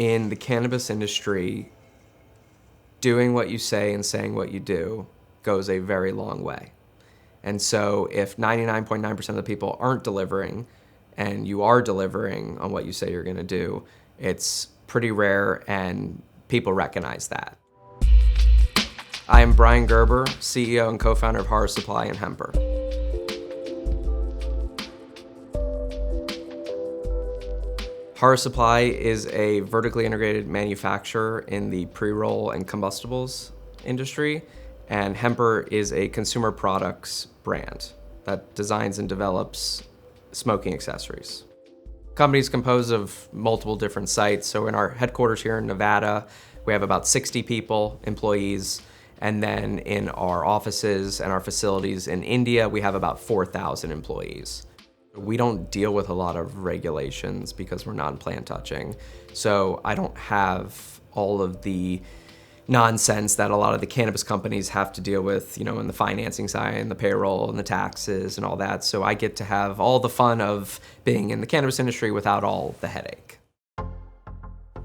In the cannabis industry, doing what you say and saying what you do goes a very long way. And so if 99.9% of the people aren't delivering and you are delivering on what you say you're gonna do, it's pretty rare and people recognize that. I am Bryan Gerber, CEO and co-founder of Hara Supply and Hemper. Hara Supply is a vertically integrated manufacturer in the pre-roll and combustibles industry, and Hemper is a consumer products brand that designs and develops smoking accessories. The company is composed of multiple different sites. So in our headquarters here in Nevada, we have about 60 people, employees, and then in our offices and our facilities in India, we have about 4,000 employees. We don't deal with a lot of regulations because we're non-plant touching. So I don't have all of the nonsense that a lot of the cannabis companies have to deal with, in the financing side and the payroll and the taxes and all that. So I get to have all the fun of being in the cannabis industry without all the headache.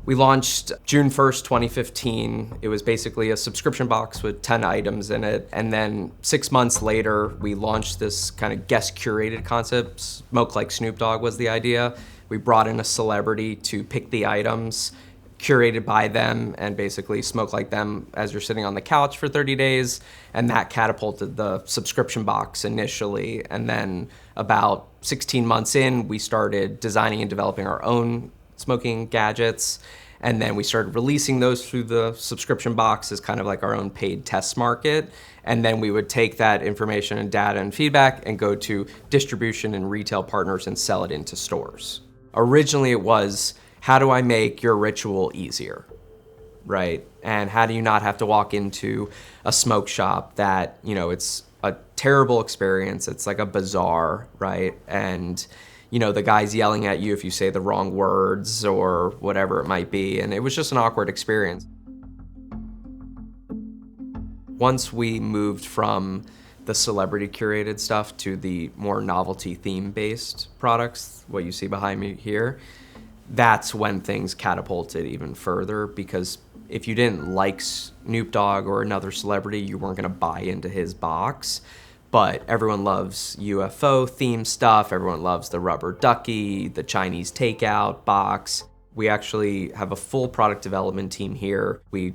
We launched June 1st, 2015. It was basically a subscription box with 10 items in it. And then 6 months later, we launched this kind of guest curated concept. Smoke like Snoop Dogg was the idea. We brought in a celebrity to pick the items, curated by them, and basically smoke like them as you're sitting on the couch for 30 days. And that catapulted the subscription box initially. And then about 16 months in, we started designing and developing our own smoking gadgets. And then we started releasing those through the subscription box as kind of like our own paid test market. And then we would take that information and data and feedback and go to distribution and retail partners and sell it into stores. Originally it was, how do I make your ritual easier, right? And how do you not have to walk into a smoke shop that, it's a terrible experience. It's like a bazaar, right? And the guy's yelling at you if you say the wrong words or whatever it might be. And it was just an awkward experience. Once we moved from the celebrity curated stuff to the more novelty theme-based products, what you see behind me here, that's when things catapulted even further, because if you didn't like Snoop Dogg or another celebrity, you weren't gonna buy into his box. But everyone loves UFO themed stuff. Everyone loves the rubber ducky, the Chinese takeout box. We actually have a full product development team here. We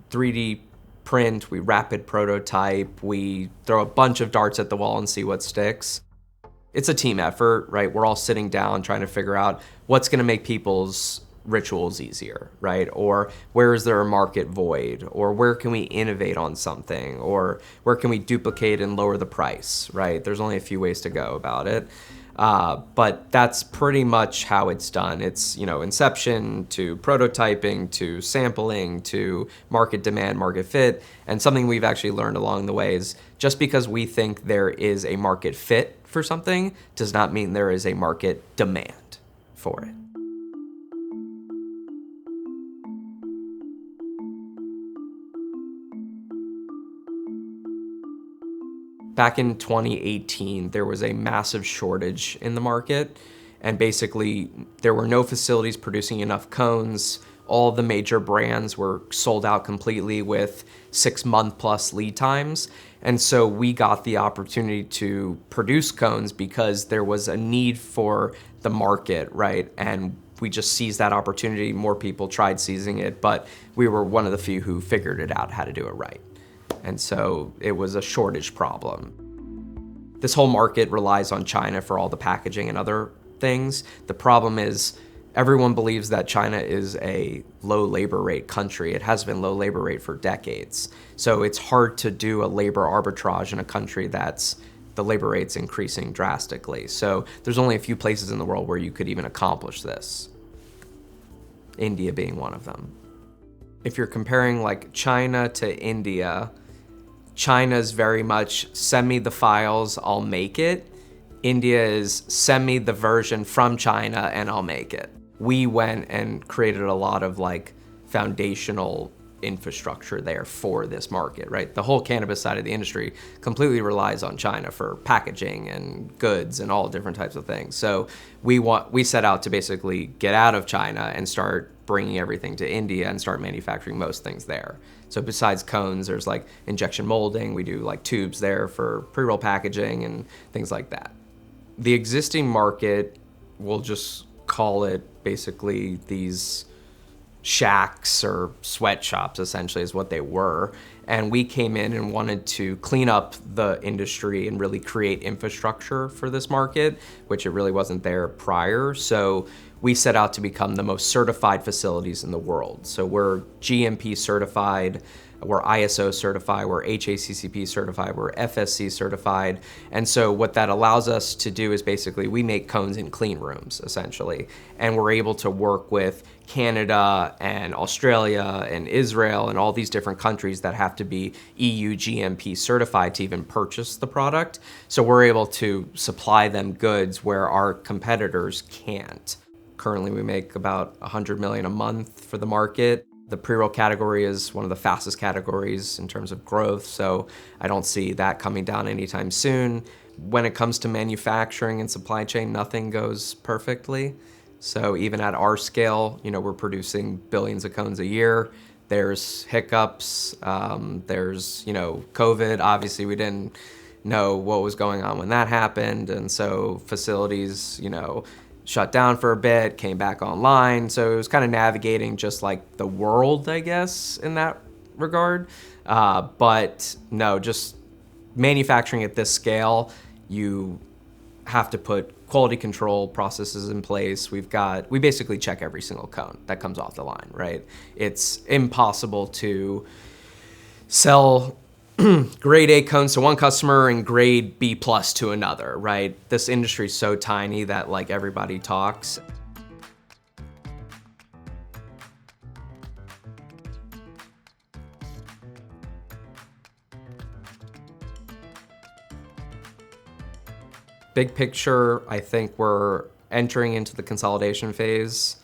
3D print, we rapid prototype, we throw a bunch of darts at the wall and see what sticks. It's a team effort, right? We're all sitting down trying to figure out what's gonna make people's rituals easier, right? Or where is there a market void? Or where can we innovate on something? Or where can we duplicate and lower the price, right? There's only a few ways to go about it. But that's pretty much how it's done. It's, inception to prototyping to sampling to market demand, market fit. And something we've actually learned along the way is just because we think there is a market fit for something does not mean there is a market demand for it. Back in 2018, there was a massive shortage in the market, and basically there were no facilities producing enough cones. All the major brands were sold out completely with 6-month plus lead times. And so we got the opportunity to produce cones because there was a need for the market, right? And we just seized that opportunity. More people tried seizing it, but we were one of the few who figured it out how to do it right. And so it was a shortage problem. This whole market relies on China for all the packaging and other things. The problem is everyone believes that China is a low labor rate country. It has been low labor rate for decades. So it's hard to do a labor arbitrage in a country that's the labor rate's increasing drastically. So there's only a few places in the world where you could even accomplish this, India being one of them. If you're comparing like China to India, China's very much send me the files, I'll make it. India is send me the version from China and I'll make it. We went and created a lot of like foundational infrastructure there for this market, right? The whole cannabis side of the industry completely relies on China for packaging and goods and all different types of things. So we set out to basically get out of China and start bringing everything to India and start manufacturing most things there. So besides cones, there's like injection molding. We do like tubes there for pre-roll packaging and things like that. The existing market, we'll just call it basically these shacks or sweatshops, essentially is what they were. And we came in and wanted to clean up the industry and really create infrastructure for this market, which it really wasn't there prior. So we set out to become the most certified facilities in the world. So we're GMP certified, we're ISO certified, we're HACCP certified, we're FSC certified. And so what that allows us to do is basically we make cones in clean rooms, essentially. And we're able to work with Canada and Australia and Israel and all these different countries that have to be EU GMP certified to even purchase the product. So we're able to supply them goods where our competitors can't. Currently, we make about 100 million a month for the market. The pre-roll category is one of the fastest categories in terms of growth, so I don't see that coming down anytime soon. When it comes to manufacturing and supply chain, nothing goes perfectly. So even at our scale, we're producing billions of cones a year. There's hiccups, there's, COVID. Obviously, we didn't know what was going on when that happened, and so facilities, shut down for a bit, came back online. So it was kind of navigating just like the world, I guess, in that regard. But no, just manufacturing at this scale, you have to put quality control processes in place. We basically check every single cone that comes off the line, right? It's impossible to sell grade A cones to one customer and grade B plus to another, right? This industry is so tiny that like everybody talks. Big picture, I think we're entering into the consolidation phase.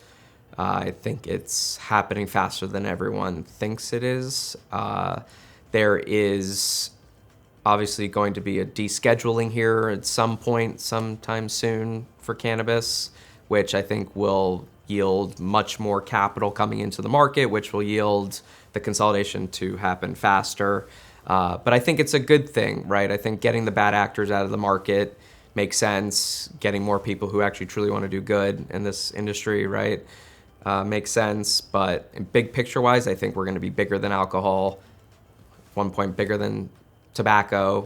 I think it's happening faster than everyone thinks it is. There is obviously going to be a descheduling here at some point, sometime soon for cannabis, which I think will yield much more capital coming into the market, which will yield the consolidation to happen faster. But I think it's a good thing, right? I think getting the bad actors out of the market makes sense. Getting more people who actually truly want to do good in this industry, right, makes sense. But big picture-wise, I think we're going to be bigger than alcohol, one point bigger than tobacco,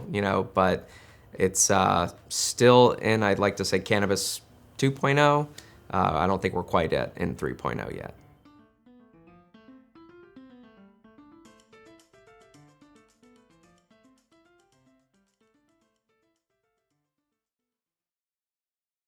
but it's still in, I'd like to say, cannabis 2.0. I don't think we're quite in 3.0 yet.